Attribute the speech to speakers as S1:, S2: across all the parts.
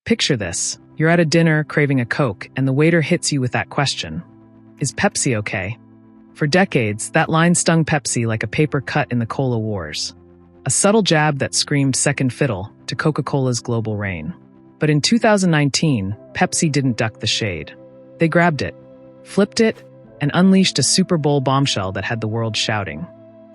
S1: Picture this. You're at a dinner craving a Coke, and the waiter hits you with that question. Is Pepsi okay? For decades, that line stung Pepsi like a paper cut in the cola wars. A subtle jab that screamed second fiddle to Coca-Cola's global reign. But in 2019, Pepsi didn't duck the shade. They grabbed it, flipped it, and unleashed a Super Bowl bombshell that had the world shouting.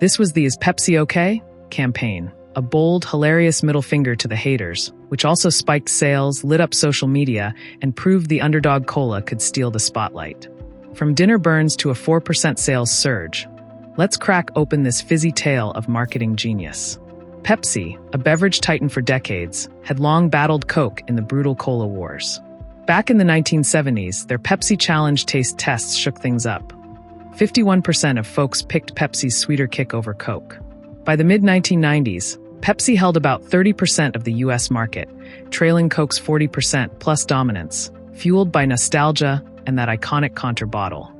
S1: This was the Is Pepsi Okay? Campaign. A bold, hilarious middle finger to the haters, which also spiked sales, lit up social media, and proved the underdog cola could steal the spotlight. From dinner burns to a 4% sales surge, let's crack open this fizzy tale of marketing genius. Pepsi, a beverage titan for decades, had long battled Coke in the brutal cola wars. Back in the 1970s, their Pepsi Challenge taste tests shook things up. 51% of folks picked Pepsi's sweeter kick over Coke. By the mid-1990s, Pepsi held about 30% of the US market, trailing Coke's 40% plus dominance, fueled by nostalgia and that iconic Contour bottle.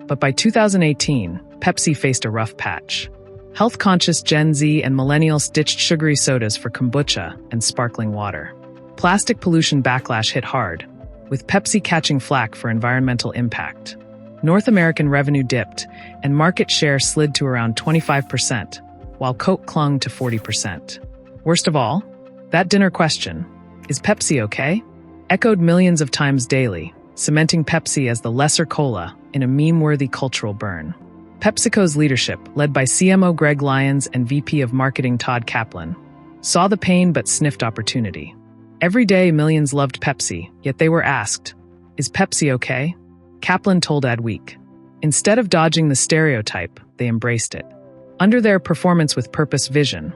S1: But by 2018, Pepsi faced a rough patch. Health-conscious Gen Z and millennials ditched sugary sodas for kombucha and sparkling water. Plastic pollution backlash hit hard, with Pepsi catching flack for environmental impact. North American revenue dipped, and market share slid to around 25%, while Coke clung to 40%. Worst of all, that dinner question, is Pepsi okay? Echoed millions of times daily, cementing Pepsi as the lesser cola in a meme-worthy cultural burn. PepsiCo's leadership, led by CMO Greg Lyons and VP of Marketing Todd Kaplan, saw the pain but sniffed opportunity. Every day, millions loved Pepsi, yet they were asked, is Pepsi okay? Kaplan told Adweek. Instead of dodging the stereotype, they embraced it. Under their performance with purpose vision,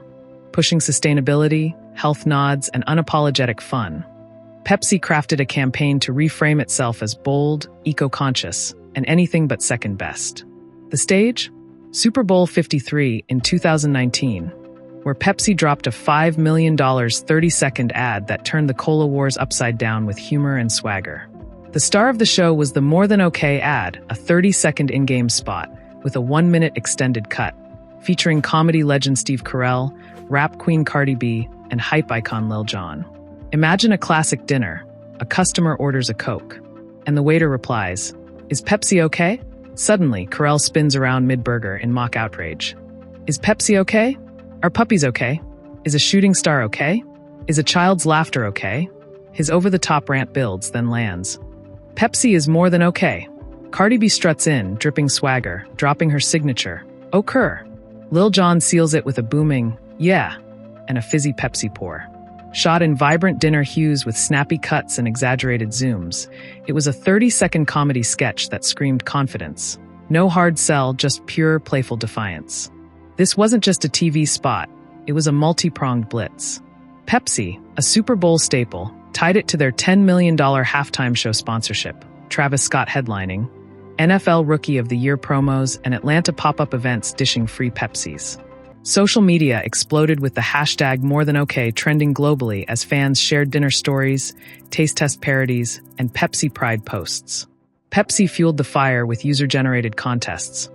S1: pushing sustainability, health nods, and unapologetic fun, Pepsi crafted a campaign to reframe itself as bold, eco-conscious, and anything but second best. The stage? Super Bowl 53 in 2019, where Pepsi dropped a $5 million 30-second ad that turned the cola wars upside down with humor and swagger. The star of the show was the More Than Okay ad, a 30-second in-game spot with a 1-minute extended cut, featuring comedy legend Steve Carell, rap queen Cardi B, and hype icon Lil Jon. Imagine a classic dinner. A customer orders a Coke, and the waiter replies, "Is Pepsi okay?" Suddenly, Carell spins around mid-burger in mock outrage. Is Pepsi okay? Are puppies okay? Is a shooting star okay? Is a child's laughter okay? His over-the-top rant builds, then lands. Pepsi is more than okay. Cardi B struts in, dripping swagger, dropping her signature, "Occur." Lil Jon seals it with a booming, "Yeah," and a fizzy Pepsi pour. Shot in vibrant dinner hues with snappy cuts and exaggerated zooms, it was a 30-second comedy sketch that screamed confidence. No hard sell, just pure, playful defiance. This wasn't just a TV spot, it was a multi-pronged blitz. Pepsi, a Super Bowl staple, tied it to their $10 million halftime show sponsorship, Travis Scott headlining, NFL Rookie of the Year promos, and Atlanta pop-up events dishing free Pepsis. Social media exploded with the hashtag #MoreThanOK trending globally as fans shared dinner stories, taste test parodies, and Pepsi Pride posts. Pepsi fueled the fire with user-generated contests.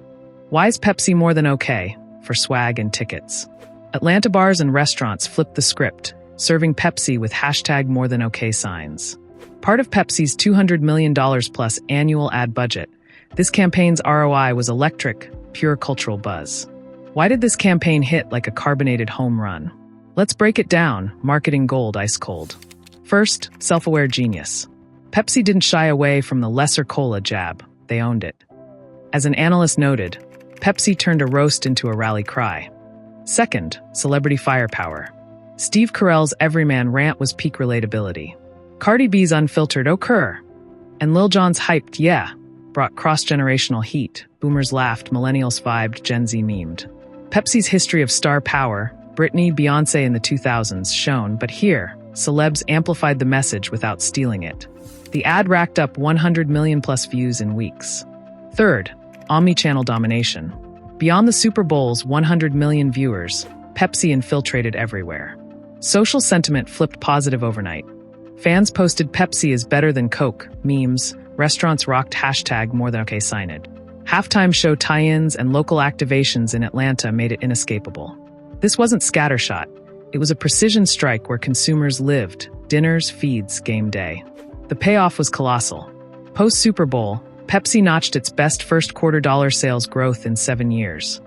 S1: Why is Pepsi more than okay? For swag and tickets. Atlanta bars and restaurants flipped the script, serving Pepsi with hashtag #MoreThanOK signs. Part of Pepsi's $200 million plus annual ad budget, this campaign's ROI was electric, pure cultural buzz. Why did this campaign hit like a carbonated home run? Let's break it down, marketing gold ice cold. First, self-aware genius. Pepsi didn't shy away from the lesser cola jab, they owned it. As an analyst noted, Pepsi turned a roast into a rally cry. Second, celebrity firepower. Steve Carell's everyman rant was peak relatability. Cardi B's unfiltered "Occur" and Lil Jon's hyped "Yeah" brought cross-generational heat. Boomers laughed, millennials vibed, Gen Z memed. Pepsi's history of star power, Britney, Beyonce in the 2000s, shone, but here, celebs amplified the message without stealing it. The ad racked up 100 million plus views in weeks. Third, omni-channel domination. Beyond the Super Bowl's 100 million viewers, Pepsi infiltrated everywhere. Social sentiment flipped positive overnight. Fans posted Pepsi is better than Coke, memes, restaurants rocked hashtag #MoreThanOK signage. Halftime show tie-ins and local activations in Atlanta made it inescapable. This wasn't scattershot. It was a precision strike where consumers lived, dinners, feeds, game day. The payoff was colossal. Post-Super Bowl, Pepsi notched its best first-quarter dollar sales growth in 7 years.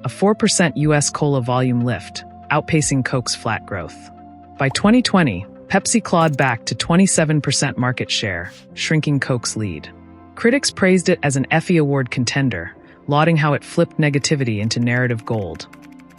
S1: A 4% U.S. cola volume lift, outpacing Coke's flat growth. By 2020, Pepsi clawed back to 27% market share, shrinking Coke's lead. Critics praised it as an Effie Award contender, lauding how it flipped negativity into narrative gold.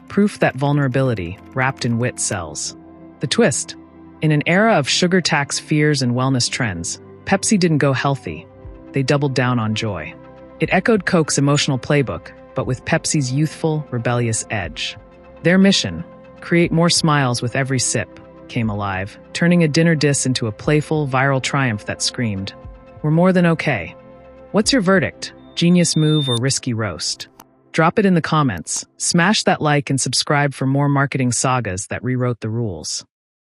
S1: Proof that vulnerability, wrapped in wit, sells. The twist: in an era of sugar tax fears and wellness trends, Pepsi didn't go healthy. They doubled down on joy. It echoed Coke's emotional playbook, but with Pepsi's youthful, rebellious edge. Their mission, create more smiles with every sip, came alive, turning a dinner diss into a playful, viral triumph that screamed, "We're more than okay." What's your verdict? Genius move or risky roast? Drop it in the comments. Smash that like and subscribe for more marketing sagas that rewrote the rules.